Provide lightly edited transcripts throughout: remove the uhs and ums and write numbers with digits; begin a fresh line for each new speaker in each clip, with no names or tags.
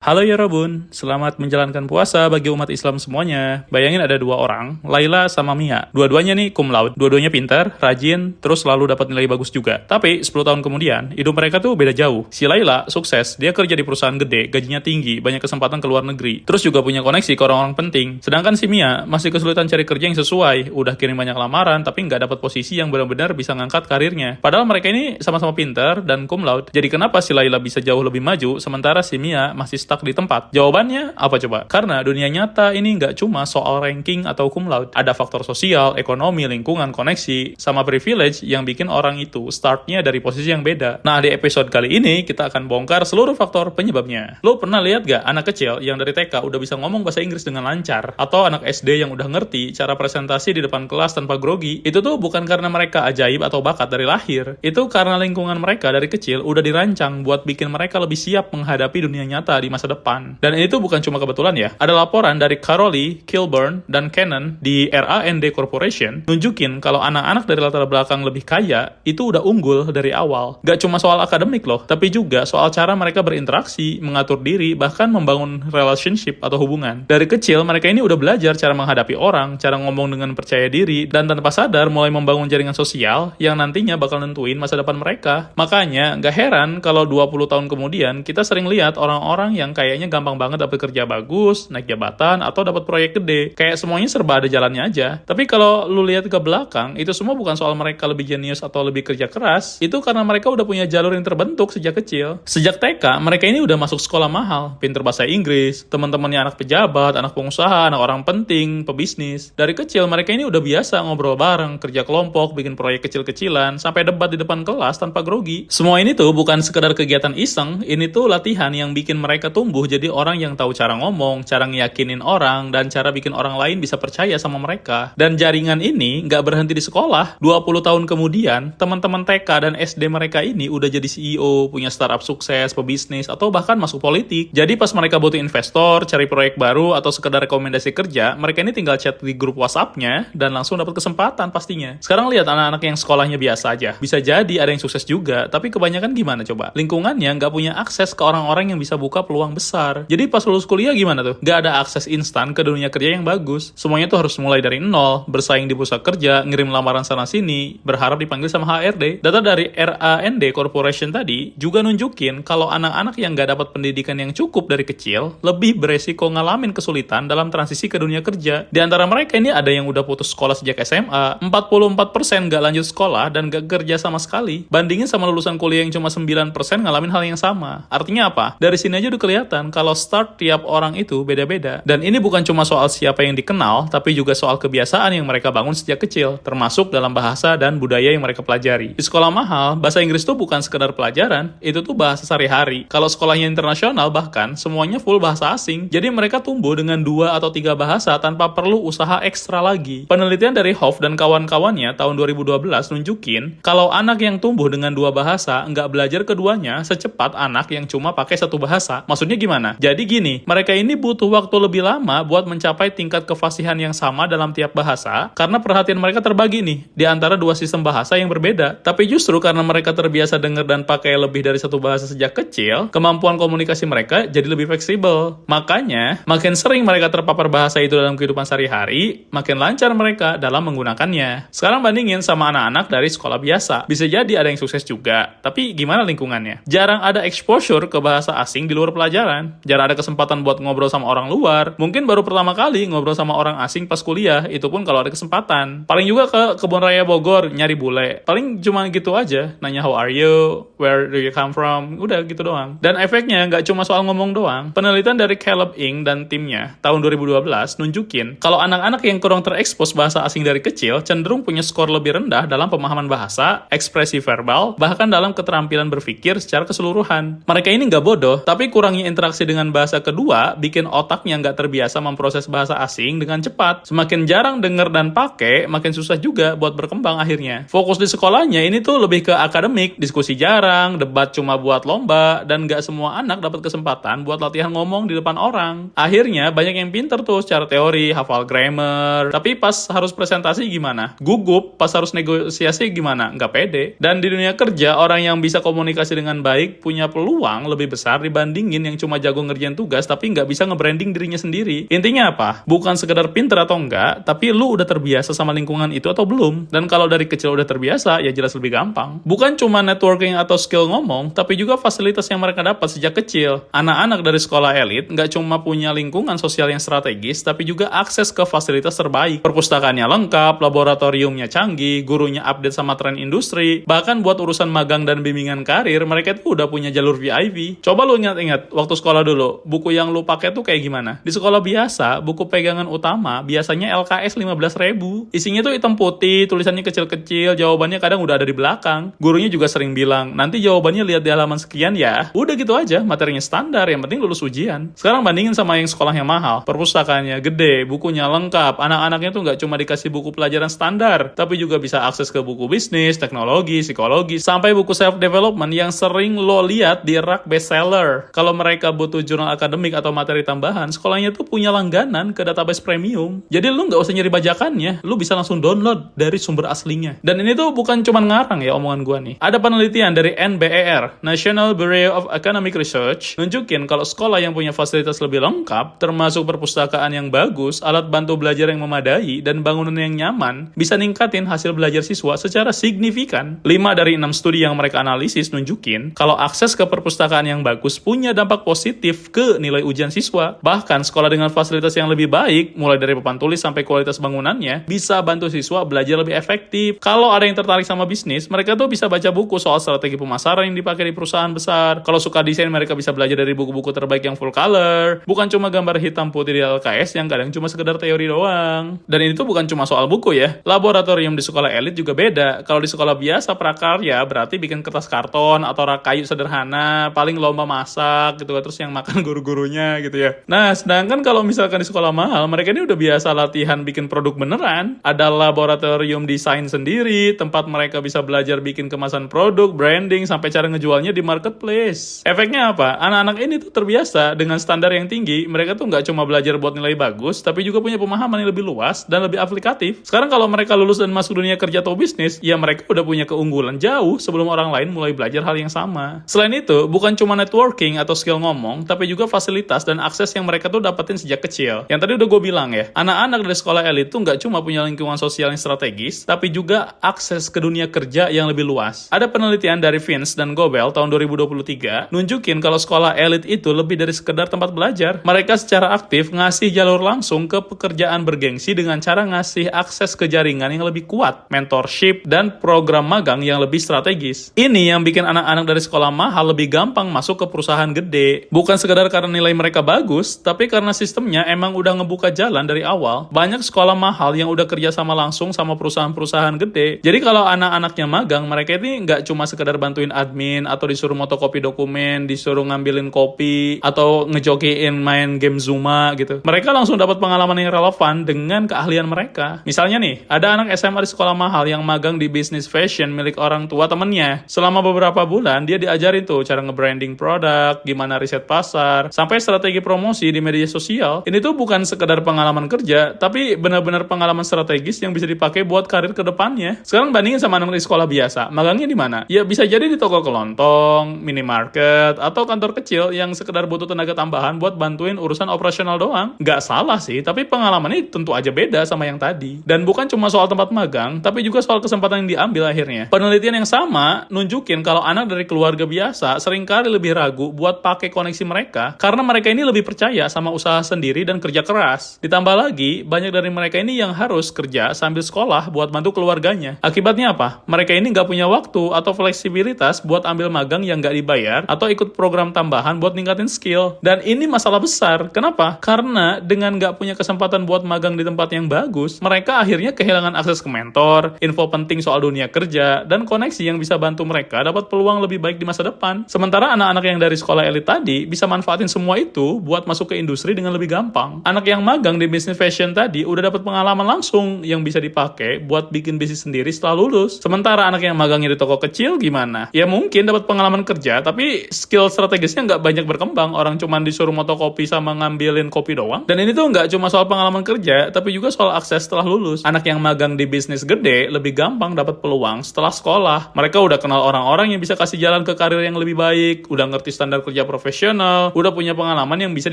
Halo ya Robun, selamat menjalankan puasa bagi umat Islam semuanya. Bayangin ada dua orang, Laila sama Mia. Dua-duanya nih cum laude, dua-duanya pintar, rajin, terus selalu dapat nilai bagus juga. Tapi 10 tahun kemudian, hidup mereka tuh beda jauh. Si Laila sukses, dia kerja di perusahaan gede, gajinya tinggi, banyak kesempatan ke luar negeri. Terus juga punya koneksi ke orang-orang penting. Sedangkan si Mia masih kesulitan cari kerja yang sesuai, udah kirim banyak lamaran, tapi nggak dapat posisi yang benar-benar bisa ngangkat karirnya. Padahal mereka ini sama-sama pintar dan cum laude. Jadi kenapa si Laila bisa jauh lebih maju, sementara si Mia masih stuck di tempat? Jawabannya apa coba? Karena dunia nyata ini nggak cuma soal ranking atau cum laude. Ada faktor sosial, ekonomi, lingkungan, koneksi, sama privilege yang bikin orang itu startnya dari posisi yang beda. Nah, di episode kali ini kita akan bongkar seluruh faktor penyebabnya. Lo pernah lihat gak anak kecil yang dari TK udah bisa ngomong bahasa Inggris dengan lancar? Atau anak SD yang udah ngerti cara presentasi di depan kelas tanpa grogi? Itu tuh bukan karena mereka ajaib atau bakat dari lahir. Itu karena lingkungan mereka dari kecil udah dirancang buat bikin mereka lebih siap menghadapi dunia nyata di masa depan. Dan ini tuh bukan cuma kebetulan ya. Ada laporan dari Caroli, Kilburn, dan Cannon di RAND Corporation nunjukin kalau anak-anak dari latar belakang lebih kaya itu udah unggul dari awal. Gak cuma soal akademik loh, tapi juga soal cara mereka berinteraksi, mengatur diri, bahkan membangun relationship atau hubungan. Dari kecil mereka ini udah belajar cara menghadapi orang, cara ngomong dengan percaya diri, dan tanpa sadar mulai membangun jaringan sosial yang nantinya bakal nentuin masa depan mereka. Makanya gak heran kalau 20 tahun kemudian kita sering lihat orang-orang yang kayaknya gampang banget dapat kerja bagus, naik jabatan, atau dapat proyek gede. Kayak semuanya serba ada jalannya aja. Tapi kalau lu lihat ke belakang, itu semua bukan soal mereka lebih jenius atau lebih kerja keras. Itu karena mereka udah punya jalur yang terbentuk sejak kecil. Sejak TK, mereka ini udah masuk sekolah mahal, pinter bahasa Inggris, teman-temannya anak pejabat, anak pengusaha, anak orang penting, pebisnis. Dari kecil, mereka ini udah biasa ngobrol bareng, kerja kelompok, bikin proyek kecil-kecilan, sampai debat di depan kelas tanpa grogi. Semua ini tuh bukan sekedar kegiatan iseng, ini tuh latihan yang bikin mereka tumbuh jadi orang yang tahu cara ngomong, cara ngeyakinin orang, dan cara bikin orang lain bisa percaya sama mereka. Dan jaringan ini nggak berhenti di sekolah. 20 tahun kemudian, teman-teman TK dan SD mereka ini udah jadi CEO, punya startup sukses, pebisnis, atau bahkan masuk politik. Jadi pas mereka butuh investor, cari proyek baru, atau sekedar rekomendasi kerja, mereka ini tinggal chat di grup WhatsApp-nya, dan langsung dapat kesempatan pastinya. Sekarang lihat anak-anak yang sekolahnya biasa aja. Bisa jadi ada yang sukses juga, tapi kebanyakan gimana coba? Lingkungannya nggak punya akses ke orang-orang yang bisa buka peluang besar. Jadi pas lulus kuliah gimana tuh? Gak ada akses instan ke dunia kerja yang bagus. Semuanya tuh harus mulai dari nol, bersaing di pusat kerja, ngirim lamaran sana-sini, berharap dipanggil sama HRD. Data dari RAND Corporation tadi juga nunjukin kalau anak-anak yang gak dapat pendidikan yang cukup dari kecil lebih beresiko ngalamin kesulitan dalam transisi ke dunia kerja. Di antara mereka ini ada yang udah putus sekolah sejak SMA, 44% gak lanjut sekolah dan gak kerja sama sekali. Bandingin sama lulusan kuliah yang cuma 9% ngalamin hal yang sama. Artinya apa? Dari sini aja udah kelihatan kalau start tiap orang itu beda-beda. Dan ini bukan cuma soal siapa yang dikenal, tapi juga soal kebiasaan yang mereka bangun sejak kecil, termasuk dalam bahasa dan budaya yang mereka pelajari. Di sekolah mahal, bahasa Inggris tuh bukan sekedar pelajaran, itu tuh bahasa sehari-hari. Kalau sekolahnya internasional bahkan, semuanya full bahasa asing. Jadi mereka tumbuh dengan 2 atau 3 bahasa tanpa perlu usaha ekstra lagi. Penelitian dari Hoff dan kawan-kawannya tahun 2012 nunjukin, kalau anak yang tumbuh dengan 2 bahasa, nggak belajar keduanya secepat anak yang cuma pakai 1 bahasa. Maksudnya gimana? Jadi gini, mereka ini butuh waktu lebih lama buat mencapai tingkat kefasihan yang sama dalam tiap bahasa, karena perhatian mereka terbagi nih, di antara 2 sistem bahasa yang berbeda. Tapi justru karena mereka terbiasa dengar dan pakai lebih dari 1 bahasa sejak kecil, kemampuan komunikasi mereka jadi lebih fleksibel. Makanya, makin sering mereka terpapar bahasa itu dalam kehidupan sehari-hari, makin lancar mereka dalam menggunakannya. Sekarang bandingin sama anak-anak dari sekolah biasa. Bisa jadi ada yang sukses juga, tapi gimana lingkungannya? Jarang ada exposure ke bahasa asing di luar pelajaran. Jarang ada kesempatan buat ngobrol sama orang luar. Mungkin baru pertama kali ngobrol sama orang asing pas kuliah, itu pun kalau ada kesempatan. Paling juga ke Kebun Raya Bogor nyari bule. Paling cuma gitu aja, nanya how are you, where do you come from, udah gitu doang. Dan efeknya nggak cuma soal ngomong doang. Penelitian dari Caleb Ing dan timnya tahun 2012 nunjukin kalau anak-anak yang kurang terekspos bahasa asing dari kecil cenderung punya skor lebih rendah dalam pemahaman bahasa, ekspresi verbal, bahkan dalam keterampilan berpikir secara keseluruhan. Mereka ini nggak bodoh, tapi kurangnya interaksi dengan bahasa kedua bikin otaknya nggak terbiasa memproses bahasa asing dengan cepat. Semakin jarang denger dan pakai, makin susah juga buat berkembang akhirnya. Fokus di sekolahnya ini tuh lebih ke akademik, diskusi jarang, debat cuma buat lomba, dan nggak semua anak dapat kesempatan buat latihan ngomong di depan orang. Akhirnya banyak yang pinter tuh secara teori, hafal grammar, tapi pas harus presentasi gimana? Gugup. Pas harus negosiasi gimana? Nggak pede. Dan di dunia kerja, orang yang bisa komunikasi dengan baik punya peluang lebih besar dibandingin yang cuma jago ngerjain tugas tapi nggak bisa nge-branding dirinya sendiri. Intinya apa? Bukan sekedar pinter atau enggak, tapi lu udah terbiasa sama lingkungan itu atau belum. Dan kalau dari kecil udah terbiasa, ya jelas lebih gampang. Bukan cuma networking atau skill ngomong, tapi juga fasilitas yang mereka dapat sejak kecil. Anak-anak dari sekolah elit nggak cuma punya lingkungan sosial yang strategis, tapi juga akses ke fasilitas terbaik. Perpustakaannya lengkap, laboratoriumnya canggih, gurunya update sama tren industri, bahkan buat urusan magang dan bimbingan karir, mereka tuh udah punya jalur VIP. Coba lu ingat-ingat, waktu sekolah dulu, buku yang lu pakai tuh kayak gimana? Di sekolah biasa, buku pegangan utama biasanya LKS 15.000. Isinya tuh hitam putih, tulisannya kecil-kecil, jawabannya kadang udah ada di belakang. Gurunya juga sering bilang, nanti jawabannya lihat di halaman sekian ya. Udah gitu aja, materinya standar, yang penting lulus ujian. Sekarang bandingin sama yang sekolahnya mahal, perpustakaannya gede, bukunya lengkap, anak-anaknya tuh nggak cuma dikasih buku pelajaran standar, tapi juga bisa akses ke buku bisnis, teknologi, psikologi, sampai buku self-development yang sering lo lihat di rak bestseller. Kalau mereka butuh jurnal akademik atau materi tambahan, sekolahnya tuh punya langganan ke database premium. Jadi lu nggak usah nyari bajakannya, lu bisa langsung download dari sumber aslinya. Dan ini tuh bukan cuma ngarang ya omongan gua nih. Ada penelitian dari NBER, National Bureau of Economic Research, nunjukin kalau sekolah yang punya fasilitas lebih lengkap, termasuk perpustakaan yang bagus, alat bantu belajar yang memadai, dan bangunan yang nyaman, bisa ningkatin hasil belajar siswa secara signifikan. 5 dari 6 studi yang mereka analisis nunjukin kalau akses ke perpustakaan yang bagus punya dampak positif ke nilai ujian siswa. Bahkan sekolah dengan fasilitas yang lebih baik, mulai dari papan tulis sampai kualitas bangunannya, bisa bantu siswa belajar lebih efektif. Kalau ada yang tertarik sama bisnis, mereka tuh bisa baca buku soal strategi pemasaran yang dipakai di perusahaan besar. Kalau suka desain, mereka bisa belajar dari buku-buku terbaik yang full color, bukan cuma gambar hitam putih di LKS yang kadang cuma sekedar teori doang. Dan ini tuh bukan cuma soal buku ya. Laboratorium di sekolah elit juga beda. Kalau di sekolah biasa prakarya berarti bikin kertas karton atau rak kayu sederhana, paling lomba masak gitu, terus yang makan guru-gurunya gitu ya. Nah, sedangkan kalau misalkan di sekolah mahal, mereka ini udah biasa latihan bikin produk beneran. Ada laboratorium desain sendiri, tempat mereka bisa belajar bikin kemasan produk, branding, sampai cara ngejualnya di marketplace. Efeknya apa? Anak-anak ini tuh terbiasa dengan standar yang tinggi. Mereka tuh nggak cuma belajar buat nilai bagus, tapi juga punya pemahaman yang lebih luas dan lebih aplikatif. Sekarang kalau mereka lulus dan masuk dunia kerja atau bisnis, ya mereka udah punya keunggulan jauh sebelum orang lain mulai belajar hal yang sama. Selain itu, bukan cuma networking atau skill ngomong, tapi juga fasilitas dan akses yang mereka tuh dapetin sejak kecil. Yang tadi udah gue bilang ya, anak-anak dari sekolah elit tuh nggak cuma punya lingkungan sosial yang strategis, tapi juga akses ke dunia kerja yang lebih luas. Ada penelitian dari Vince dan Gobel tahun 2023, nunjukin kalau sekolah elit itu lebih dari sekedar tempat belajar. Mereka secara aktif ngasih jalur langsung ke pekerjaan bergengsi dengan cara ngasih akses ke jaringan yang lebih kuat, mentorship, dan program magang yang lebih strategis. Ini yang bikin anak-anak dari sekolah mahal lebih gampang masuk ke perusahaan gede. Bukan sekedar karena nilai mereka bagus, tapi karena sistemnya emang udah ngebuka jalan dari awal. Banyak sekolah mahal yang udah kerja sama langsung sama perusahaan-perusahaan gede. Jadi kalau anak-anaknya magang, mereka ini nggak cuma sekedar bantuin admin, atau disuruh motokopi dokumen, disuruh ngambilin kopi, atau ngejokiin main game Zuma gitu. Mereka langsung dapat pengalaman yang relevan dengan keahlian mereka. Misalnya nih, ada anak SMA di sekolah mahal yang magang di bisnis fashion milik orang tua temennya. Selama beberapa bulan, dia diajarin tuh cara nge-branding produk, gimana riset pasar, sampai strategi promosi di media sosial. Ini tuh bukan sekedar pengalaman kerja, tapi benar-benar pengalaman strategis yang bisa dipakai buat karir ke depannya. Sekarang bandingin sama anak di sekolah biasa. Magangnya di mana? Ya bisa jadi di toko kelontong, minimarket, atau kantor kecil yang sekedar butuh tenaga tambahan buat bantuin urusan operasional doang. Nggak salah sih, tapi pengalamannya tentu aja beda sama yang tadi. Dan bukan cuma soal tempat magang, tapi juga soal kesempatan yang diambil akhirnya. Penelitian yang sama nunjukin kalau anak dari keluarga biasa seringkali lebih ragu buat pakai koneksi mereka karena mereka ini lebih percaya sama usaha sendiri dan kerja keras. Ditambah lagi, banyak dari mereka ini yang harus kerja sambil sekolah buat bantu keluarganya. Akibatnya apa? Mereka ini nggak punya waktu atau fleksibilitas buat ambil magang yang nggak dibayar atau ikut program tambahan buat ningkatin skill. Dan ini masalah besar. Kenapa? Karena dengan nggak punya kesempatan buat magang di tempat yang bagus, mereka akhirnya kehilangan akses ke mentor, info penting soal dunia kerja, dan koneksi yang bisa bantu mereka dapat peluang lebih baik di masa depan. Sementara anak-anak yang dari sekolah elit tadi bisa manfaatin semua itu buat masuk ke industri dengan lebih gampang. Anak yang magang di bisnis fashion tadi udah dapat pengalaman langsung yang bisa dipakai buat bikin bisnis sendiri setelah lulus. Sementara anak yang magangnya di toko kecil gimana? Ya mungkin dapat pengalaman kerja, tapi skill strategisnya nggak banyak berkembang. Orang cuma disuruh motokopi sama ngambilin kopi doang. Dan ini tuh nggak cuma soal pengalaman kerja, tapi juga soal akses setelah lulus. Anak yang magang di bisnis gede lebih gampang dapat peluang setelah sekolah. Mereka udah kenal orang-orang yang bisa kasih jalan ke karir yang lebih baik, udah ngerti standar kerja profesional, profesional, udah punya pengalaman yang bisa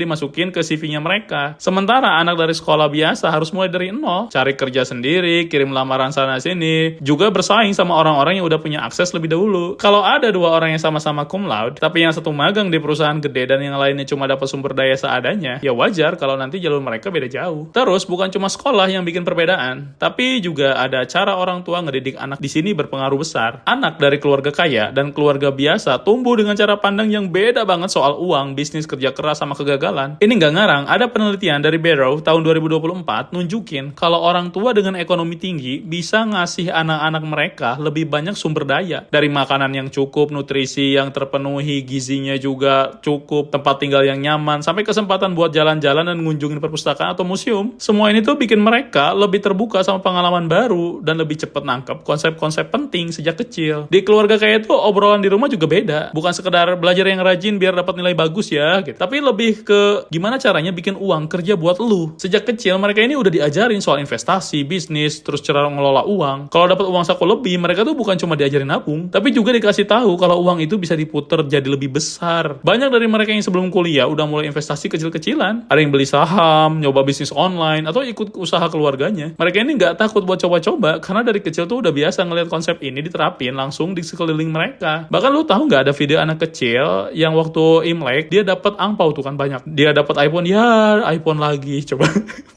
dimasukin ke CV-nya mereka. Sementara anak dari sekolah biasa harus mulai dari nol, cari kerja sendiri, kirim lamaran sana-sini, juga bersaing sama orang-orang yang udah punya akses lebih dahulu. Kalau ada dua orang yang sama-sama cum laude, tapi yang satu magang di perusahaan gede dan yang lainnya cuma dapat sumber daya seadanya, ya wajar kalau nanti jalur mereka beda jauh. Terus bukan cuma sekolah yang bikin perbedaan, tapi juga ada cara orang tua ngedidik anak di sini berpengaruh besar. Anak dari keluarga kaya dan keluarga biasa tumbuh dengan cara pandang yang beda banget soal uang, bisnis, kerja keras, sama kegagalan. Ini nggak ngarang, ada penelitian dari Barrow tahun 2024 nunjukin kalau orang tua dengan ekonomi tinggi bisa ngasih anak-anak mereka lebih banyak sumber daya. Dari makanan yang cukup, nutrisi yang terpenuhi, gizinya juga cukup, tempat tinggal yang nyaman, sampai kesempatan buat jalan-jalan dan ngunjungin perpustakaan atau museum. Semua ini tuh bikin mereka lebih terbuka sama pengalaman baru dan lebih cepat nangkep konsep-konsep penting sejak kecil. Di keluarga kayak itu obrolan di rumah juga beda. Bukan sekedar belajar yang rajin biar dapat nilai bagus ya, gitu. Tapi lebih ke gimana caranya bikin uang kerja buat lu. Sejak kecil mereka ini udah diajarin soal investasi, bisnis, terus cara ngelola uang. Kalau dapat uang saku lebih, mereka tuh bukan cuma diajarin nabung, tapi juga dikasih tahu kalau uang itu bisa diputer jadi lebih besar. Banyak dari mereka yang sebelum kuliah udah mulai investasi kecil-kecilan. Ada yang beli saham, nyoba bisnis online, atau ikut usaha keluarganya. Mereka ini nggak takut buat coba-coba karena dari kecil tuh udah biasa ngeliat konsep ini diterapin langsung di sekeliling mereka. Bahkan lu tahu nggak ada video anak kecil yang waktu Imlek dia dapat angpau tuh kan banyak. Dia dapat iPhone, ya iPhone lagi. Coba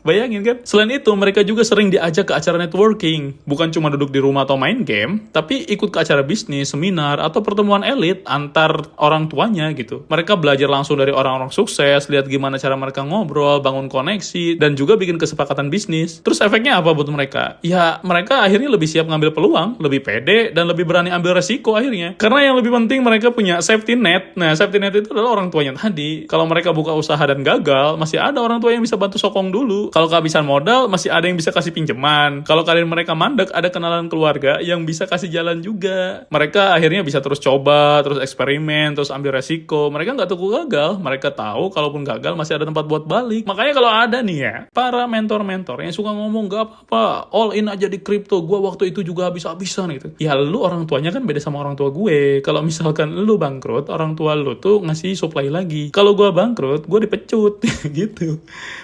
bayangin kan. Selain itu mereka juga sering diajak ke acara networking. Bukan cuma duduk di rumah atau main game, tapi ikut ke acara bisnis, seminar, atau pertemuan elit antar orang tuanya gitu. Mereka belajar langsung dari orang-orang sukses, lihat gimana cara mereka ngobrol, bangun koneksi, dan juga bikin kesepakatan bisnis. Terus efeknya apa buat mereka? Ya mereka akhirnya lebih siap ngambil peluang, lebih pede, dan lebih berani ambil resiko akhirnya. Karena yang lebih penting mereka punya safety net. Nah safety net itu adalah orang tuanya tadi. Kalau mereka buka usaha dan gagal, masih ada orang tua yang bisa bantu sokong dulu. Kalau kehabisan modal, masih ada yang bisa kasih pinjaman. Kalau kalian mereka mandek, ada kenalan keluarga yang bisa kasih jalan juga. Mereka akhirnya bisa terus coba, terus eksperimen, terus ambil resiko. Mereka nggak takut gagal. Mereka tahu kalaupun gagal masih ada tempat buat balik. Makanya kalau ada nih ya, para mentor-mentor yang suka ngomong gak apa-apa, all in aja di kripto, gue waktu itu juga habis-habisan gitu. Ya lu orang tuanya kan beda sama orang tua gue. Kalau misalkan lu bangkrut, orang tua lu tuh ngasih supply lagi. Kalau gue bangkrut, gue dipecut gitu.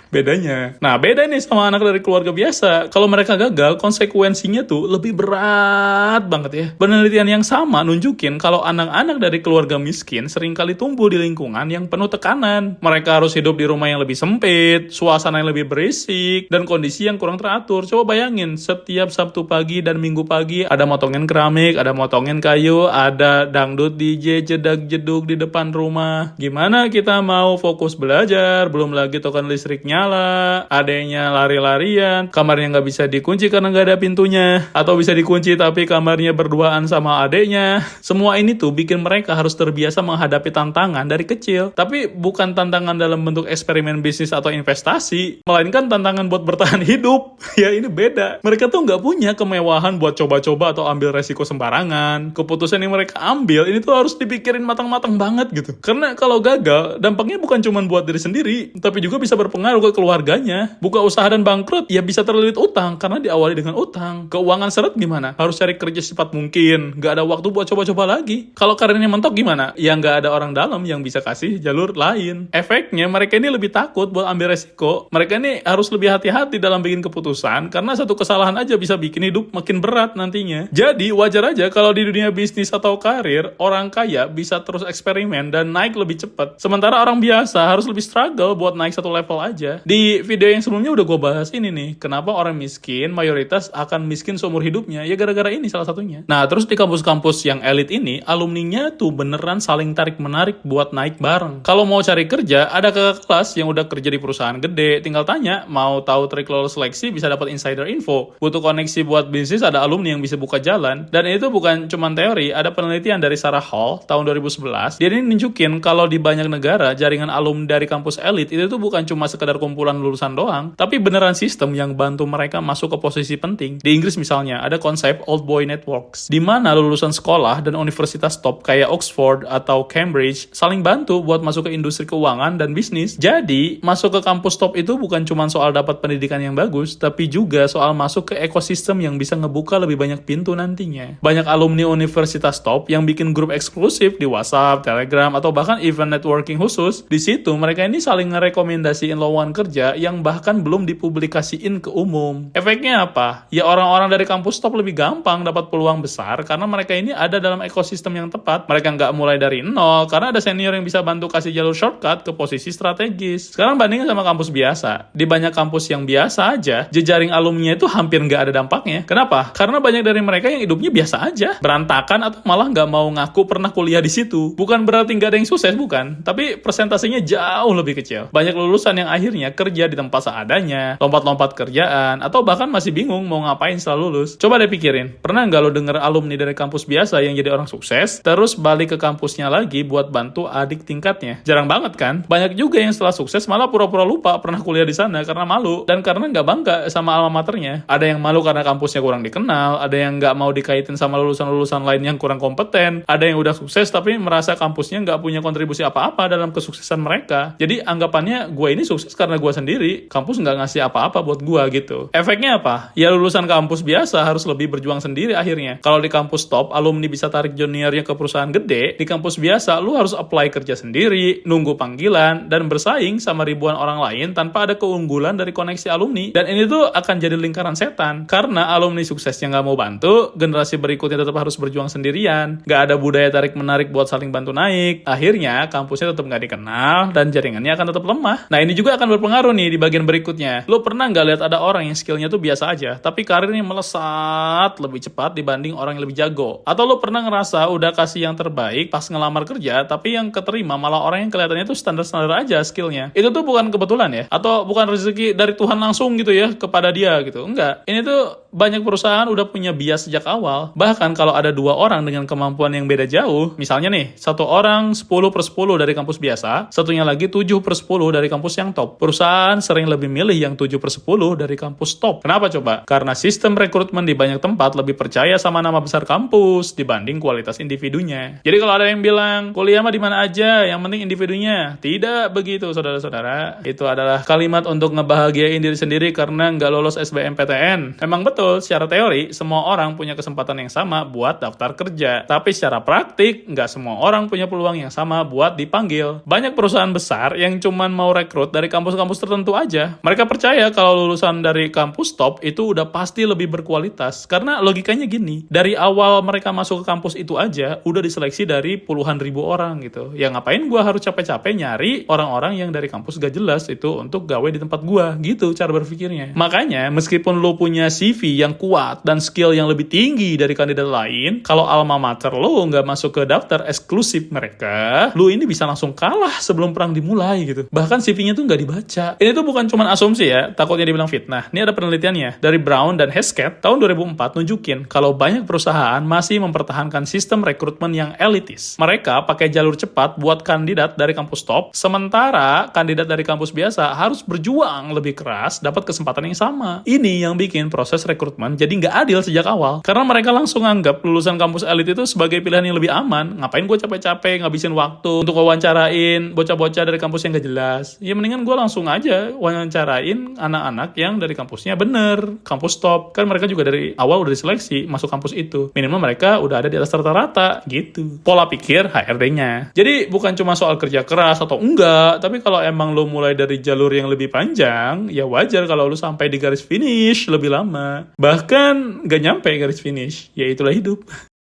Bedanya. Nah beda nih sama anak dari keluarga biasa. Kalau mereka gagal, konsekuensinya tuh lebih berat banget ya. Penelitian yang sama nunjukin kalau anak-anak dari keluarga miskin seringkali tumbuh di lingkungan yang penuh tekanan. Mereka harus hidup di rumah yang lebih sempit, suasana yang lebih berisik, dan kondisi yang kurang teratur. Coba bayangin, setiap Sabtu pagi dan Minggu pagi ada motongin keramik, ada motongin kayu, ada dangdut DJ jedag-jedug di depan rumah. Gimana kita mau fokus belajar? Belum lagi token listrik nyala, adanya lari-larian, kamarnya nggak bisa dikunci karena nggak ada pintunya, atau bisa dikunci tapi kamarnya berduaan sama adeknya. Semua ini tuh bikin mereka harus terbiasa menghadapi tantangan dari kecil. Tapi bukan tantangan dalam bentuk eksperimen bisnis atau investasi, melainkan tantangan buat bertahan hidup. Ya ini beda. Mereka tuh nggak punya kemewahan buat coba-coba atau ambil resiko sembarangan. Keputusan yang mereka ambil ini tuh harus dipikirin matang-matang banget gitu. Karena kalau gagal, dampaknya bukan cuma buat diri sendiri, tapi juga bisa berpengaruh ke keluarganya. Buka usaha dan bangkrut, ya bisa terlilit utang karena diawali dengan utang. Keuangan seret gimana? Harus cari kerja secepat mungkin. Nggak ada waktu buat coba-coba lagi. Kalau karirnya mentok gimana? Ya nggak ada orang dalam yang bisa kasih jalur lain. Efeknya mereka ini lebih takut buat ambil resiko. Mereka ini harus lebih hati-hati dalam bikin keputusan karena satu kesalahan aja bisa bikin hidup makin berat nantinya. Jadi wajar aja kalau di dunia bisnis atau karir, orang kaya bisa terus eksperimen dan naik lebih cepat. Sementara orang biasa harus lebih struggle buat naik satu level aja. Di video yang sebelumnya udah gue bahas ini nih, kenapa orang miskin mayoritas akan miskin seumur hidupnya, ya gara-gara ini salah satunya. Nah terus di kampus-kampus yang elit ini, alumninya tuh beneran saling tarik-menarik buat naik bareng. Kalau mau cari kerja, ada kakak kelas yang udah kerja di perusahaan gede, tinggal tanya, mau tahu trik lolos seleksi bisa dapat insider info. Butuh koneksi buat bisnis, ada alumni yang bisa buka jalan. Dan itu bukan cuma teori, ada penelitian dari Sarah Hall tahun 2011. Dia ini nunjukin kalau di banyak negara, jaringan alumni dari kampus elit itu tuh bukan cuma sekedar kumpulan lulusan doang, tapi beneran sistem yang bantu mereka masuk ke posisi penting. Di Inggris misalnya, ada konsep Old Boy Networks, di mana lulusan sekolah dan universitas top kayak Oxford atau Cambridge saling bantu buat masuk ke industri keuangan dan bisnis. Jadi, masuk ke kampus top itu bukan cuma soal dapat pendidikan yang bagus, tapi juga soal masuk ke ekosistem yang bisa ngebuka lebih banyak pintu nantinya. Banyak alumni universitas top yang bikin grup eksklusif di WhatsApp, Telegram, atau bahkan event networking khusus. Di situ mereka ini saling ngerekomendasiin lowongan kerja yang bahkan belum dipublikasiin ke umum. Efeknya apa? Ya orang-orang dari kampus top lebih gampang dapat peluang besar karena mereka ini ada dalam ekosistem yang tepat. Mereka nggak mulai dari nol karena ada senior yang bisa bantu kasih jalur shortcut ke posisi strategis. Sekarang bandingin sama kampus biasa. Di banyak kampus yang biasa aja, jejaring alumni itu hampir nggak ada dampaknya. Kenapa? Karena banyak dari mereka yang hidupnya biasa aja, berantakan atau malah nggak mau ngaku pernah kuliah di situ. Bukan berarti nggak ada yang sukses, bukan. Tapi persentasenya jauh lebih kecil. Banyak lulusan yang akhirnya kerja di tempat seadanya, lompat-lompat kerjaan, atau bahkan masih bingung mau ngapain setelah lulus. Coba deh pikirin, pernah nggak lo denger alumni dari kampus biasa yang jadi orang sukses, terus balik ke kampusnya lagi buat bantu adik tingkatnya? Jarang banget kan? Banyak juga yang setelah sukses malah pura-pura lupa pernah kuliah di sana karena malu, dan karena nggak bangga sama alma maternya. Ada yang malu karena kampusnya kurang dikenal, ada yang nggak mau dikaitin sama lulusan-lulusan lain yang kurang kompeten, ada yang udah sukses tapi merasa kampusnya nggak punya kontribusi apa-apa dalam kesuksesan mereka. Jadi anggapannya gue ini sukses karena gue sendiri, kampus nggak ngasih apa-apa buat gue gitu. Efeknya apa? Ya lulusan kampus biasa harus lebih berjuang sendiri akhirnya. Kalau di kampus top, alumni bisa tarik juniornya ke perusahaan gede, di kampus biasa lu harus apply kerja sendiri, nunggu panggilan, dan bersaing sama ribuan orang lain tanpa ada keunggulan dari koneksi alumni. Dan ini tuh akan jadi lingkaran setan, karena alumni suksesnya nggak mau bantu, generasi berikutnya tetap harus berjuang sendirian, nggak ada budaya tarik-menarik buat saling bantu naik, akhirnya kampusnya tetap nggak dikenal, dan jaringannya akan tetap lemah. Nah ini juga akan berpengaruh nih di bagian berikutnya. Lo pernah nggak lihat ada orang yang skillnya tuh biasa aja, tapi karirnya melesat lebih cepat dibanding orang yang lebih jago? Atau lo pernah ngerasa udah kasih yang terbaik pas ngelamar kerja, tapi yang keterima malah orang yang kelihatannya tuh standar-standar aja skillnya? Itu tuh bukan kebetulan ya? Atau bukan rezeki dari Tuhan langsung gitu ya kepada dia gitu? Enggak. Ini tuh banyak perusahaan udah punya bias sejak awal. Bahkan kalau ada dua orang dengan kemampuan yang beda jauh, misalnya nih, satu orang 10/10 dari kampus biasa, satunya lagi 7/10 dari kampus yang top. Perusahaan sering lebih milih yang 7/10 dari kampus top. Kenapa coba? Karena sistem rekrutmen di banyak tempat lebih percaya sama nama besar kampus dibanding kualitas individunya. Jadi kalau ada yang bilang, kuliah mah di mana aja, yang penting individunya. Tidak begitu, saudara-saudara. Itu adalah kalimat untuk ngebahagiain diri sendiri karena nggak lolos SBMPTN. Emang betul, secara teori, semua orang punya kesempatan yang sama buat daftar kerja. Tapi secara praktik, nggak semua orang punya peluang yang sama buat dipanggil. Banyak perusahaan besar yang cuman mau rekrut dari kampus-kampus tertentu aja. Mereka percaya kalau lulusan dari kampus top itu udah pasti lebih berkualitas. Karena logikanya gini, dari awal mereka masuk ke kampus itu aja, udah diseleksi dari puluhan ribu orang gitu. Ya ngapain gua harus capek-capek nyari orang-orang yang dari kampus gak jelas itu untuk gawe di tempat gua, gitu cara berpikirnya. Makanya, meskipun lo punya CV yang kuat dan skill yang lebih tinggi dari kandidat lain, kalau alma mater lo nggak masuk ke daftar eksklusif mereka, lo ini bisa langsung kalah sebelum perang dimulai gitu. Bahkan CV-nya tuh nggak dibaca. Ini tuh bukan cuma asumsi ya, takutnya dibilang fitnah. Ini ada penelitiannya dari Brown dan Hesketh tahun 2004 nunjukin kalau banyak perusahaan masih mempertahankan sistem rekrutmen yang elitis. Mereka pakai jalur cepat buat kandidat dari kampus top, sementara kandidat dari kampus biasa harus berjuang lebih keras dapat kesempatan yang sama. Ini yang bikin proses rekrutmen jadi nggak adil sejak awal. Karena mereka langsung anggap lulusan kampus elit itu sebagai pilihan yang lebih aman. Ngapain gue capek-capek ngabisin waktu untuk wawancarain bocah-bocah dari kampus yang gak jelas? Ya mendingan gue langsung aja wawancarain anak-anak yang dari kampusnya bener, kampus top. Kan mereka juga dari awal udah diseleksi masuk kampus itu. Minimal mereka udah ada di atas rata-rata gitu. Pola pikir HRD-nya. Jadi bukan cuma soal kerja keras atau enggak, tapi kalau emang lo mulai dari jalur yang lebih panjang, ya wajar kalau lo sampai di garis finish lebih lama. Bahkan gak nyampe garis finish. Ya itulah hidup.